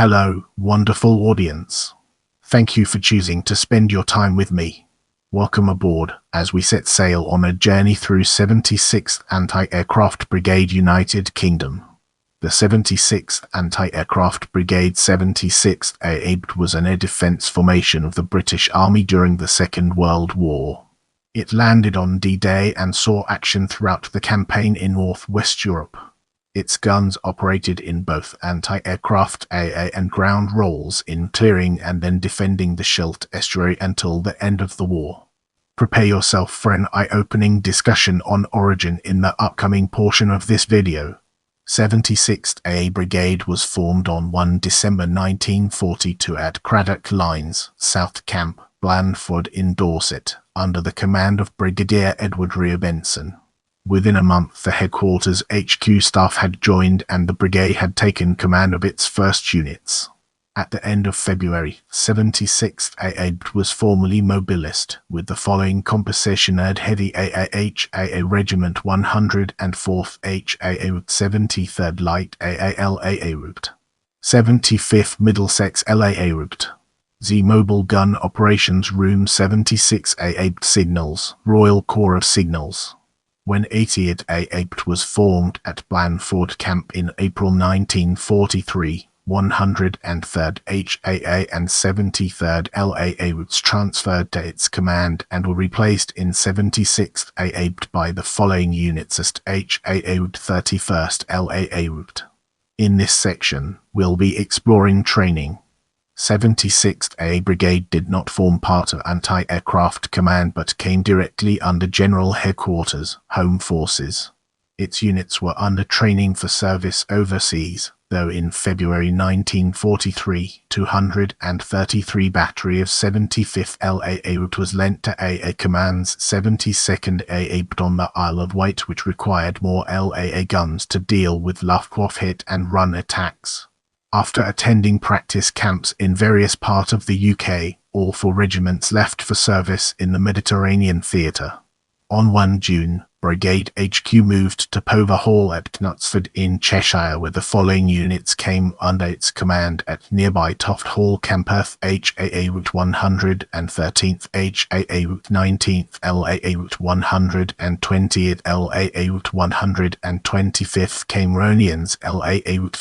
Hello, wonderful audience. Thank you for choosing to spend your time with me. Welcome aboard as we set sail on a journey through 76th Anti-Aircraft Brigade, United Kingdom. The 76th Anti-Aircraft Brigade 76th AA Bde was an air defence formation of the British Army during the Second World War. It landed on D-Day and saw action throughout the campaign in North-West Europe. Its guns operated in both anti-aircraft AA and ground roles in clearing and then defending the Scheldt Estuary until the end of the war. Prepare yourself for an eye-opening discussion on origin in the upcoming portion of this video. 76th AA Brigade was formed on 1 December 1942 at Craddock Lines, South Camp, Blandford in Dorset, under the command of Brigadier Edward Benson. Within a month, the headquarters HQ staff had joined and the brigade had taken command of its first units. At the end of February, 76th AA Bde was formally mobilized, with the following composition: Heavy AA Regiment 104th HAA Bde, 73rd Light LAA Bde, 75th Middlesex LAA Bde. The Mobile Gun Operations Room 76 AA Bde Signals, Royal Corps of Signals. When 80th AA Bde was formed at Blandford Camp in April 1943, 103rd HAA and 73rd LAA Bdes transferred to its command and were replaced in 76th AA Bde by the following units as HAA Bde 31st LAA Bde. In this section, we'll be exploring training. 76th AA Brigade did not form part of Anti-Aircraft Command but came directly under General Headquarters, Home Forces. Its units were under training for service overseas, though in February 1943, 233 Battery of 75th LAA Bde was lent to AA Command's 72nd AA Bde on the Isle of Wight, which required more LAA guns to deal with Luftwaffe hit and run attacks. After attending practice camps in various parts of the UK, all four regiments left for service in the Mediterranean theatre. On 1 June, Brigade HQ moved to Pover Hall at Knutsford in Cheshire, where the following units came under its command at nearby Toft Hall Camperth: HAA Bde 113th HAA Bde 19th LAA Bde 120th LAA Bde 125th Cameronians LAA Bde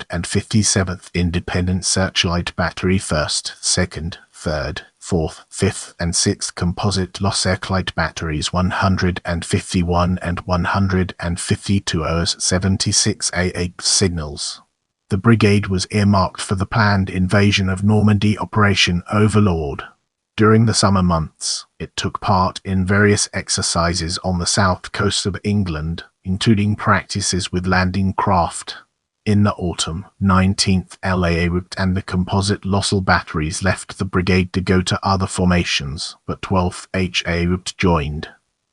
557th Independent Searchlight Battery 1st, 2nd, 3rd, 4th, 5th and 6th Composite Loss Airclight Batteries 151 and 152 OS 76 AA Bde Signals. The brigade was earmarked for the planned invasion of Normandy Operation Overlord. During the summer months, it took part in various exercises on the south coast of England, including practices with landing craft. In the autumn, 19th LAA Bde and the composite Lossell batteries left the brigade to go to other formations, but 12th HAA Bde joined.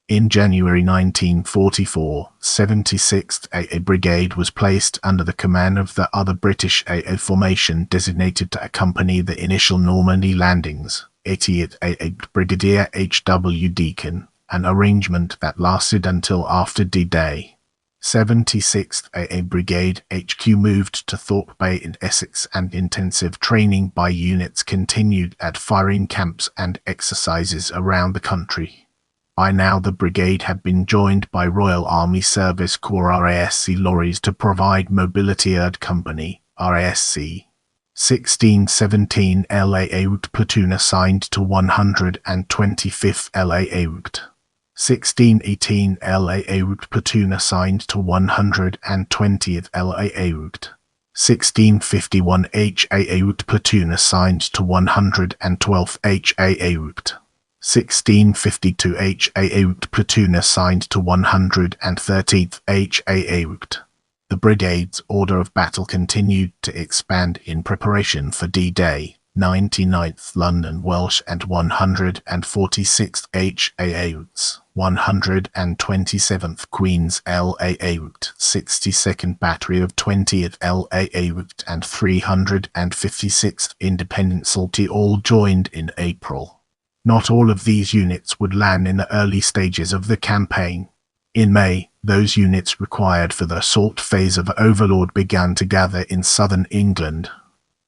In January 1944, 76th AA Brigade was placed under the command of the other British AA formation designated to accompany the initial Normandy landings, 80th AA Bde Brigadier H.W. Deacon, an arrangement that lasted until after D-Day. 76th AA Brigade HQ moved to Thorpe Bay in Essex, and intensive training by units continued at firing camps and exercises around the country. By now the brigade had been joined by Royal Army Service Corps RASC lorries to provide mobility. 3rd Company, RASC. 1617 LAA Bde platoon assigned to 125th LAA Bde. 1618 LAA Bde platoon assigned to 120th LAA Bde. 1651 HAA Bde platoon assigned to 112th HAA Bde. 1652 HAA Bde platoon assigned to 113th HAA Bde. The brigade's order of battle continued to expand in preparation for D-Day. 99th London Welsh and 146th HAA Bdes, 127th Queen's LAA Bde, 62nd Battery of 20th LAA Bde and 356th Independent Salty all joined in April. Not all of these units would land in the early stages of the campaign. In May, those units required for the assault phase of Overlord began to gather in southern England.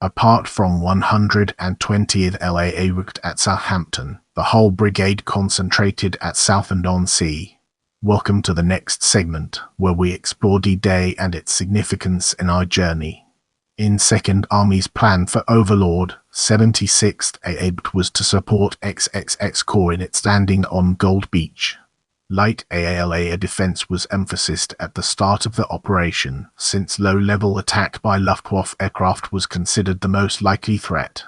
Apart from 120th LAA worked at Southampton, the whole brigade concentrated at Southend-on-Sea. Welcome to the next segment, where we explore D-Day and its significance in our journey. In Second Army's plan for Overlord, 76th AA Bde was to support XXX Corps in its landing on Gold Beach. Light AALA defense was emphasized at the start of the operation, since low-level attack by Luftwaffe aircraft was considered the most likely threat.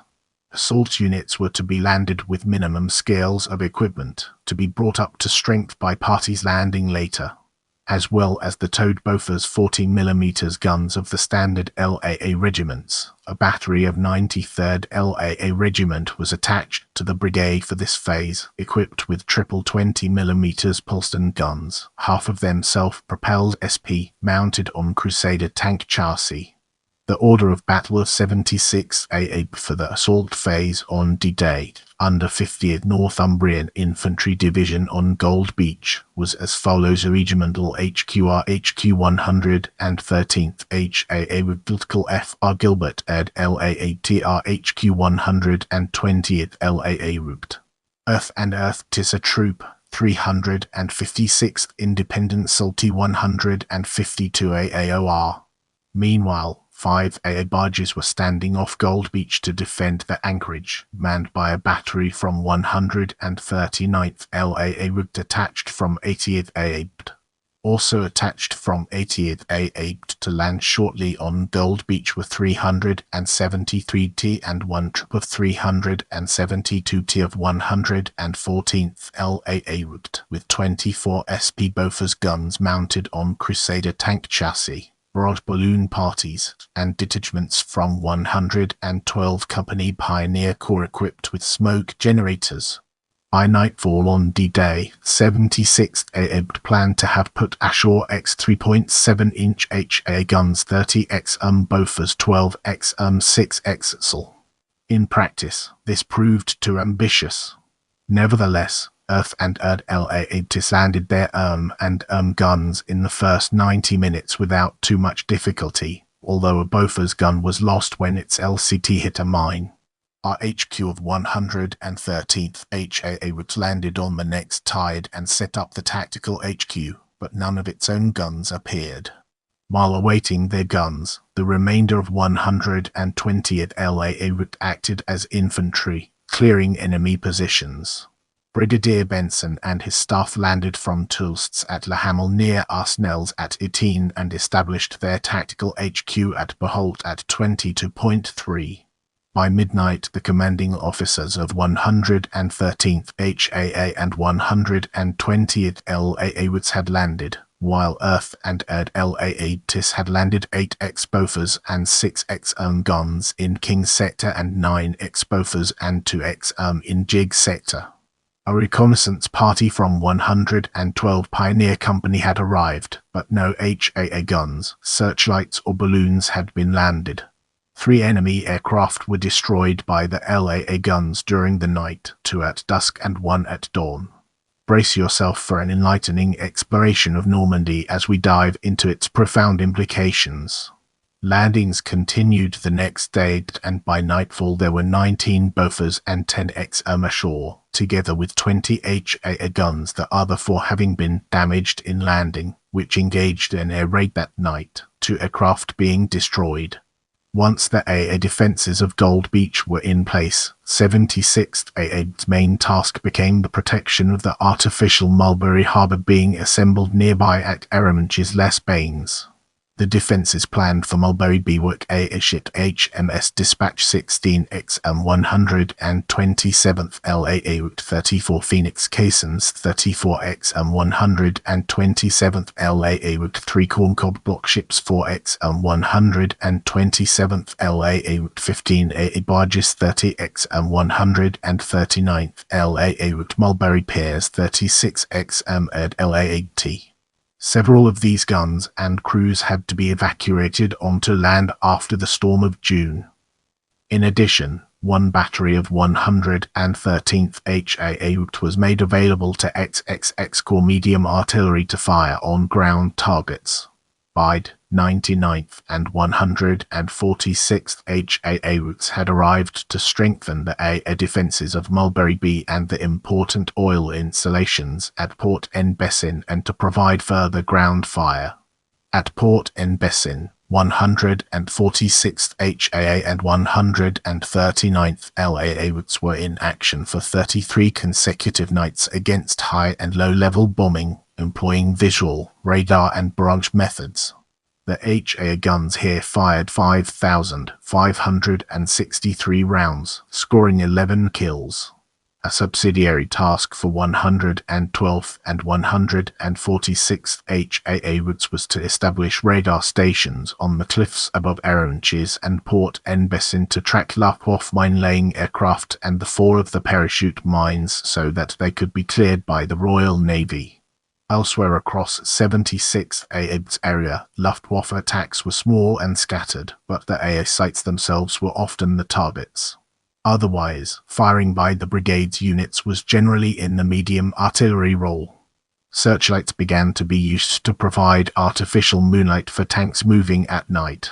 Assault units were to be landed with minimum scales of equipment, to be brought up to strength by parties landing later, as well as the towed Bofors 40mm guns of the standard LAA regiments. A battery of 93rd LAA Regiment was attached to the brigade for this phase, equipped with triple 20mm Pilston guns, half of them self-propelled SP, mounted on Crusader tank chassis. The order of battle of 76th AA for the assault phase on D-Day, under 50th Northumbrian Infantry Division on Gold Beach, was as follows: Regimental HQR HQ 113th HAA Political FR Gilbert Ed LAATR HQ 120th LAA Route. Earth and Earth Tissa Troop 356th Independent Salty 152 AAOR. Meanwhile, 5 AA barges were standing off Gold Beach to defend the anchorage, manned by a battery from 139th LAA Route attached from 80th AA Bde. Also attached from 80th AA Bde to land shortly on Gold Beach were 373T and one troop of 372T of 114th LAA Route, with 24 SP Bofors guns mounted on Crusader tank chassis, broad balloon parties, and detachments from 112 Company Pioneer Corps equipped with smoke generators. By nightfall on D-Day, 76th AA Bde planned to have put ashore X 3.7-inch HA guns 30x Bofors 12x 6x SL. In practice, this proved too ambitious. Nevertheless, Earth and LAA landed their guns in the first 90 minutes without too much difficulty, although a Bofors gun was lost when its LCT hit a mine. Our HQ of 113th HAA Route landed on the next tide and set up the tactical HQ, but none of its own guns appeared. While awaiting their guns, the remainder of 120th LAA Route acted as infantry, clearing enemy positions. Brigadier Benson and his staff landed from Toulsts at La Hamel near Arsenals at Etienne and established their tactical HQ at Beholt at 22.3. By midnight, the commanding officers of 113th HAA and 120th LAA Routes had landed, while Earth and LAA TIS had landed 8x Bofors and 6x guns in King Sector and 9x Bofors and 2x in Jig Sector. A reconnaissance party from 112 Pioneer Company had arrived, but no HAA guns, searchlights or balloons had been landed. 3 enemy aircraft were destroyed by the LAA guns during the night, 2 at dusk and 1 at dawn. Brace yourself for an enlightening exploration of Normandy as we dive into its profound implications. Landings continued the next day, and by nightfall there were 19 Bofors and 10x ashore, together with 20 HAA guns, the other 4 having been damaged in landing, which engaged an air raid that night, 2 aircraft being destroyed. Once the AA defences of Gold Beach were in place, 76th AA's main task became the protection of the artificial Mulberry Harbour being assembled nearby at Eremont-les-Bains. The defences planned for Mulberry B were AA ship HMS Dispatch 16X and 127th LAA Route 34 Phoenix Caissons 34X and 127th LAA Route 3 Corncob Block Ships 4X and 127th LAA Route 15 AA Barges 30X and 139th LAA Route Mulberry Piers 36X at LAAT. Several of these guns and crews had to be evacuated onto land after the storm of June. In addition, 1 battery of 113th HAA Route was made available to XXX Corps medium artillery to fire on ground targets. Bde, 99th and 146th HAA routes had arrived to strengthen the AA defences of Mulberry Bey and the important oil installations at Port en Bessin and to provide further ground fire. At Port en Bessin, 146th HAA and 139th LAA routes were in action for 33 consecutive nights against high and low-level bombing, employing visual, radar and barrage methods. The HAA guns here fired 5,563 rounds, scoring 11 kills. A subsidiary task for 112th and 146th HAA routes was to establish radar stations on the cliffs above Aronches and Port en Bessin to track Luftwaffe mine-laying aircraft and the 4 of the parachute mines so that they could be cleared by the Royal Navy. Elsewhere across 76th AA Bde's area, Luftwaffe attacks were small and scattered, but the AA sites themselves were often the targets. Otherwise, firing by the brigade's units was generally in the medium artillery role. Searchlights began to be used to provide artificial moonlight for tanks moving at night.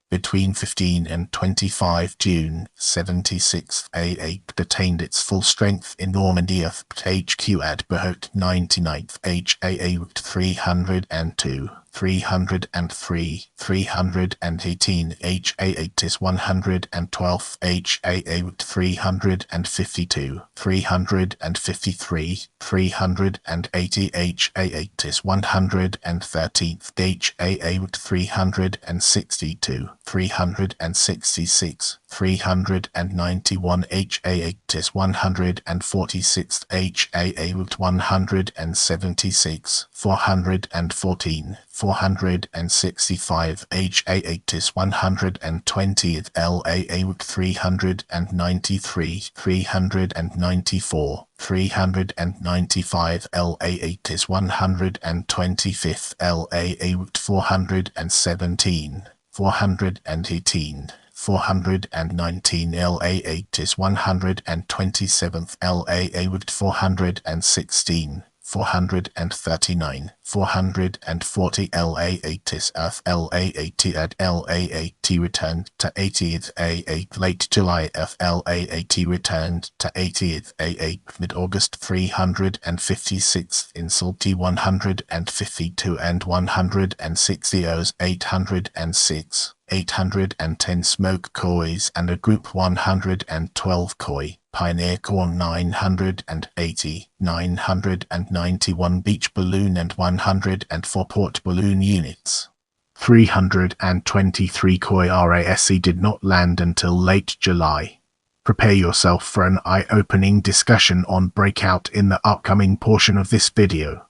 Between 15 and 25 June, 76th AA attained its full strength in Normandy of HQ at Behout, 99th HAA route 302, 303, 318 HAA tis 112th HAA route 352, 353, 380 HAA tis 113th HAA route 362, 366, 391 HAA tis 146th HAA route 176, 414, 465 HAA tis 120th LAA route 393, 394, 395 LAA tis 125th LAA route 417, 418, 419 LAA tis 127th LAA route 416, 439, 440 LAA tis F LAAT at LAAT returned to 80th AA late July F LAAT returned to 80th AA mid-August 356 in Salty 152 and 160 O's 806. 810 smoke coys and a group 112 coy, Pioneer Corps 980, 991 beach balloon and 104 port balloon units. 323 coy RASC did not land until late July. Prepare yourself for an eye-opening discussion on breakout in the upcoming portion of this video.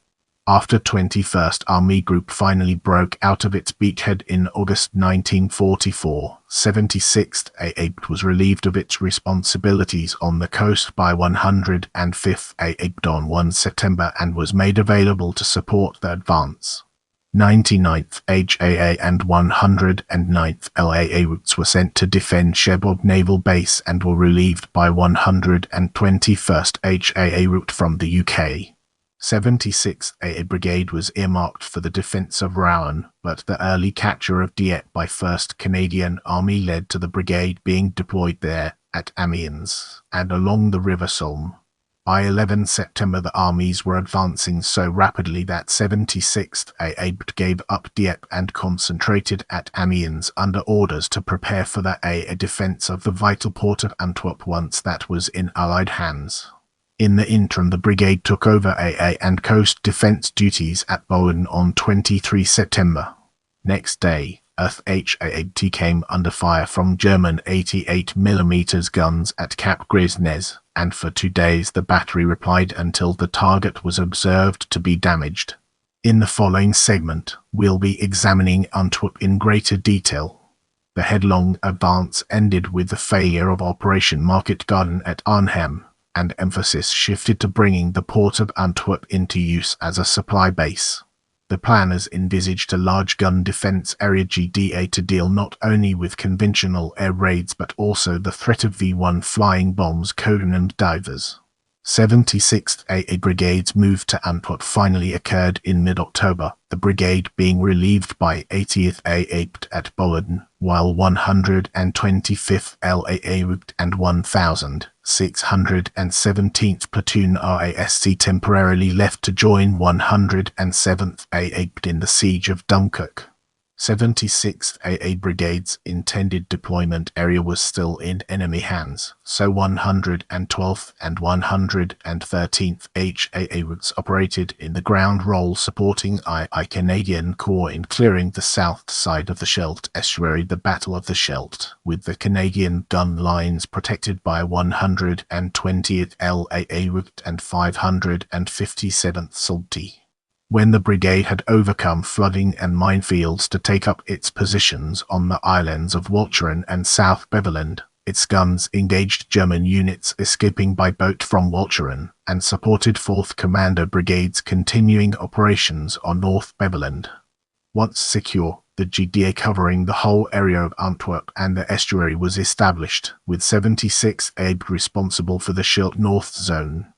After 21st Army Group finally broke out of its beachhead in August 1944, 76th AA was relieved of its responsibilities on the coast by 105th AA on 1 September and was made available to support the advance. 99th HAA and 109th LAA routes were sent to defend Scheldt Naval Base and were relieved by 121st HAA route from the UK. 76th AA Brigade was earmarked for the defence of Rouen, but the early capture of Dieppe by 1st Canadian Army led to the brigade being deployed there, at Amiens, and along the River Somme. By 11 September the armies were advancing so rapidly that 76th AA gave up Dieppe and concentrated at Amiens under orders to prepare for the AA defence of the vital port of Antwerp once that was in Allied hands. In the interim the brigade took over AA and coast defence duties at Bowen on 23 September. Next day, HAAT came under fire from German 88mm guns at Cap Grisnez, and for 2 days the battery replied until the target was observed to be damaged. In the following segment, we'll be examining Antwerp in greater detail. The headlong advance ended with the failure of Operation Market Garden at Arnhem, and emphasis shifted to bringing the port of Antwerp into use as a supply base. The planners envisaged a large gun defence area GDA to deal not only with conventional air raids but also the threat of V-1 flying bombs, codenamed divers. 76th AA Brigade's move to Antwerp finally occurred in mid-October, the brigade being relieved by 80th AA Bde at Boliden, while 125th LAA Bde and 1617th Platoon RASC temporarily left to join 107th AA Bde in the siege of Dunkirk. 76th AA Brigade's intended deployment area was still in enemy hands, so 112th and 113th HAA Brigades operated in the ground role supporting II Canadian Corps in clearing the south side of the Scheldt Estuary, the Battle of the Scheldt, with the Canadian gun lines protected by 120th LAA Brigade and 557th Scheldt. When the brigade had overcome flooding and minefields to take up its positions on the islands of Walcheren and South Beveland, its guns engaged German units escaping by boat from Walcheren and supported 4th Commander Brigade's continuing operations on North Beveland. Once secure, the GDA covering the whole area of Antwerp and the estuary was established, with 76th AA responsible for the Scheldt North Zone.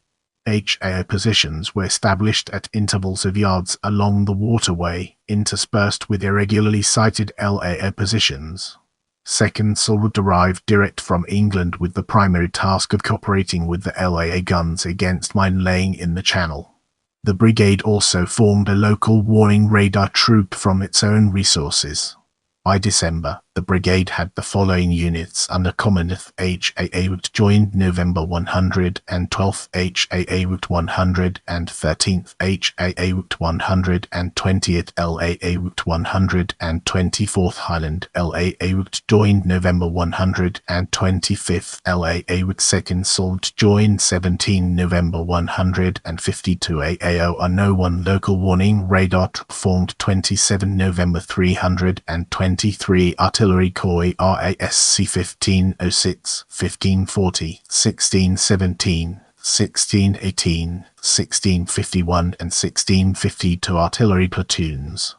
HAA positions were established at intervals of yards along the waterway, interspersed with irregularly sited LAA positions. 2nd Scheldt arrived direct from England with the primary task of cooperating with the LAA guns against mine laying in the channel. The brigade also formed a local warning radar troop from its own resources. By December, the brigade had the following units under command: HAA Bde joined November 112th HAA Bde 113th HAA Bde 120th LAA Bde 124th Highland LAA Bde joined November 125th LAA Bde 2nd Scheldt joined 17 November 152 AAO unknown local warning radar formed 27 November 323 Artillery Corps RASC 1506, 1540, 1617, 1618, 1651 and 1652 artillery platoons.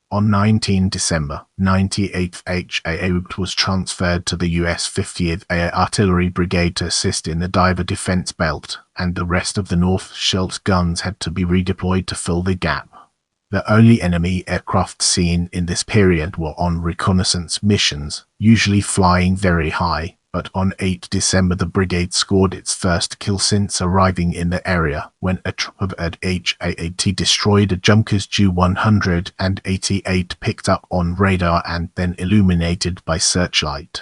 On 19 December, 98th HAA Bde was transferred to the US 50th AA Artillery Brigade to assist in the Diver Defense Belt, and the rest of the North Scheldt guns had to be redeployed to fill the gap. The only enemy aircraft seen in this period were on reconnaissance missions, usually flying very high, but on 8 December the brigade scored its first kill since arriving in the area, when a troop of HAAT destroyed a Junkers Ju-188 picked up on radar and then illuminated by searchlight.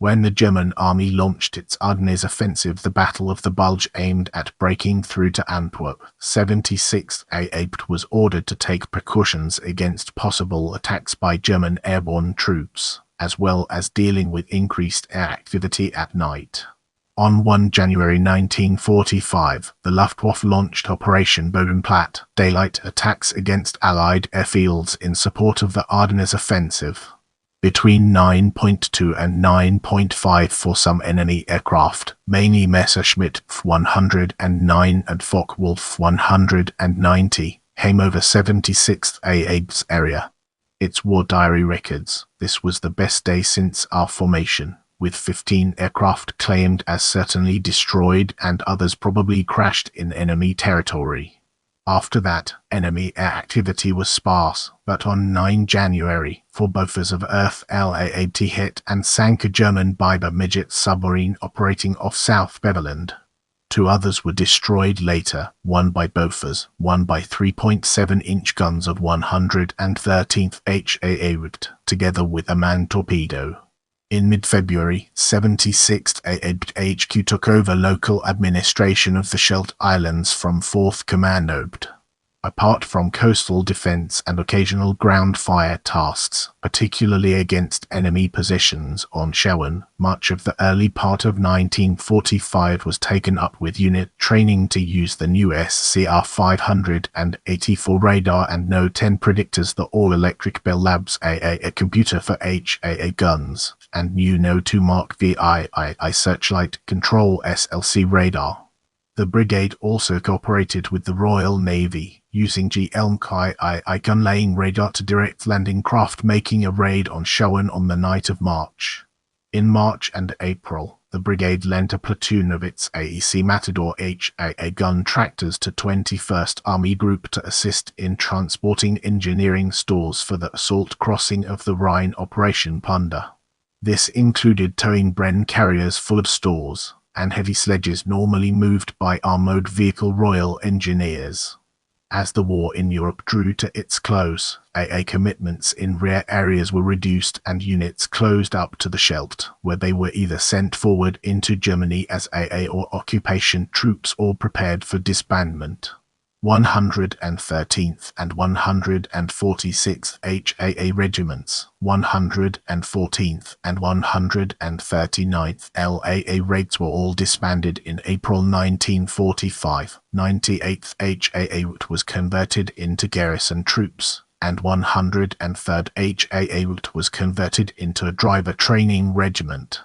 When the German army launched its Ardennes offensive, the Battle of the Bulge, aimed at breaking through to Antwerp, 76th AA Bde was ordered to take precautions against possible attacks by German airborne troops, as well as dealing with increased air activity at night. On 1 January 1945, the Luftwaffe launched Operation Bodenplatte, daylight attacks against Allied airfields in support of the Ardennes offensive. Between 9.2 and 9.5 for some enemy aircraft, mainly Messerschmitt 109 and Focke-Wulf 190, came over 76th AA Bde's area. Its war diary records, this was the best day since our formation, with 15 aircraft claimed as certainly destroyed and others probably crashed in enemy territory. After that, enemy air activity was sparse, but on 9 January, 4 Bofors of Earth LAAT hit and sank a German Biber midget submarine operating off South Beveland. 2 others were destroyed later, one by Bofors, one by 3.7-inch guns of 113th HAA Bde, together with a manned torpedo. In mid-February, 76th AA Bde HQ took over local administration of the Scheldt Islands from 4th Commando Bde. Apart from coastal defense and occasional ground fire tasks, particularly against enemy positions on Scheldt, much of the early part of 1945 was taken up with unit training to use the new SCR 584 radar and No-10 predictors, the all-electric Bell Labs AA computer for HAA guns, and new No-2 Mark VII searchlight control SLC radar. The brigade also cooperated with the Royal Navy, using GLMK gun-laying radar to direct landing craft making a raid on Scheldt on the night of March. In March and April, the brigade lent a platoon of its AEC Matador HAA gun tractors to 21st Army Group to assist in transporting engineering stores for the assault crossing of the Rhine Operation Plunder. This included towing Bren carriers full of stores, and heavy sledges normally moved by armoured vehicle Royal Engineers. As the war in Europe drew to its close, AA commitments in rear areas were reduced and units closed up to the Scheldt, where they were either sent forward into Germany as AA or occupation troops or prepared for disbandment. 113th and 146th HAA regiments, 114th and 139th LAA Regs were all disbanded in April 1945. 98th HAA was converted into garrison troops, and 103rd HAA was converted into a driver training regiment.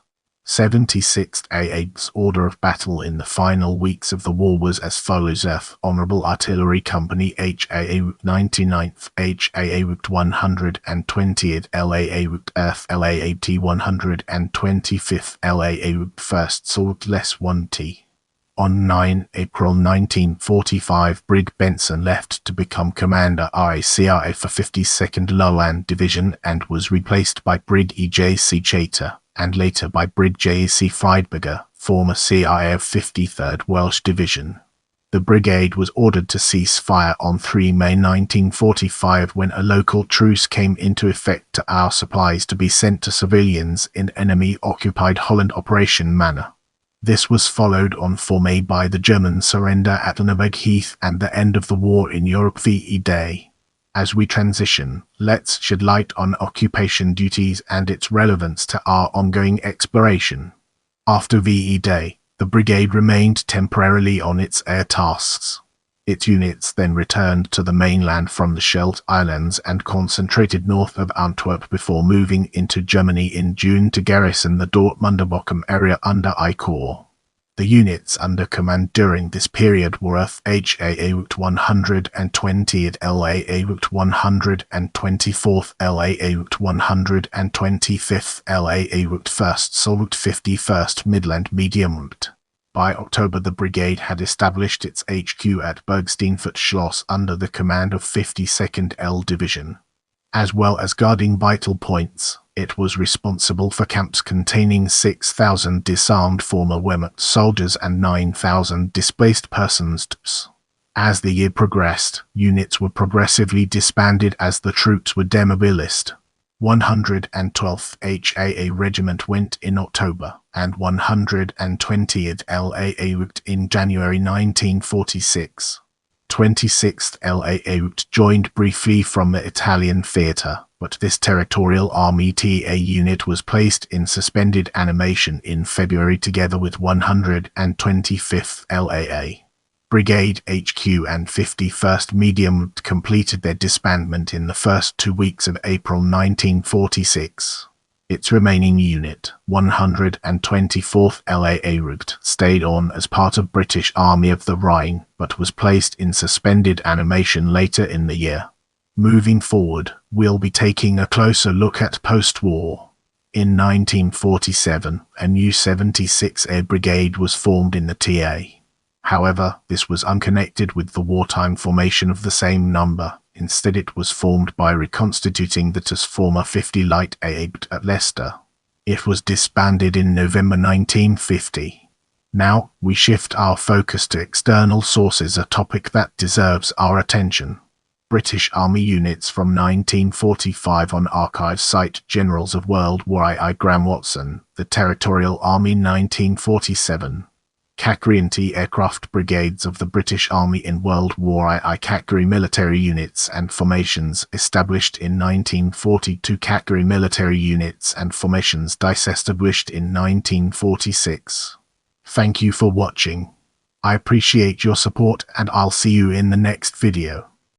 76th AA's order of battle in the final weeks of the war was as follows: F. Honourable Artillery Company HAA 99th HAA 120th LAA F LAAT 125th LAA 1st Salt Less 1T. On 9 April 1945, Brig Benson left to become Commander RACIA for 52nd Lowland Division and was replaced by Brig EJC Chater, and later by Brig JC Friedberger, former CIA of 53rd Welsh Division. The brigade was ordered to cease fire on 3 May 1945 when a local truce came into effect to allow supplies to be sent to civilians in enemy-occupied Holland Operation Manor. This was followed on 4 May by the German surrender at Nürburg Heath and the end of the war in Europe VE Day. As we transition, let's shed light on occupation duties and its relevance to our ongoing exploration. After VE Day, the brigade remained temporarily on its air tasks. Its units then returned to the mainland from the Scheldt Islands and concentrated north of Antwerp before moving into Germany in June to garrison the Dortmunder Bochum area under I Corps. The units under command during this period were HAA 120th LAA 124th LAA 125th LAA 1st Soviet 51st Midland Medium. By October, the brigade had established its HQ at Bergsteinfurt Schloss under the command of 52nd L Division. As well as guarding vital points, it was responsible for camps containing 6,000 disarmed former Wehrmacht soldiers and 9,000 displaced persons. As the year progressed, units were progressively disbanded as the troops were demobilized. 112th HAA Regiment went in October, and 120th LAA in January 1946. 26th LAA joined briefly from the Italian theatre, but this Territorial Army TA unit was placed in suspended animation in February together with 125th LAA. Brigade HQ and 51st Medium completed their disbandment in the first 2 weeks of April 1946. Its remaining unit, 124th LAA Route, stayed on as part of British Army of the Rhine, but was placed in suspended animation later in the year. Moving forward, we'll be taking a closer look at post-war. In 1947, a new 76th Air Brigade was formed in the TA. However, this was unconnected with the wartime formation of the same number. Instead, it was formed by reconstituting the TA's former 50 Light AA at Leicester. It was disbanded in November 1950. Now, we shift our focus to external sources, a topic that deserves our attention. British Army units from 1945 on archive site: Generals of World War I Graham Watson, the Territorial Army 1947. Kakkri Anti-Aircraft Brigades of the British Army in World War I Kakkri military units and formations established in 1942. Kakkri military units and formations disestablished in 1946. Thank you for watching. I appreciate your support and I'll see you in the next video.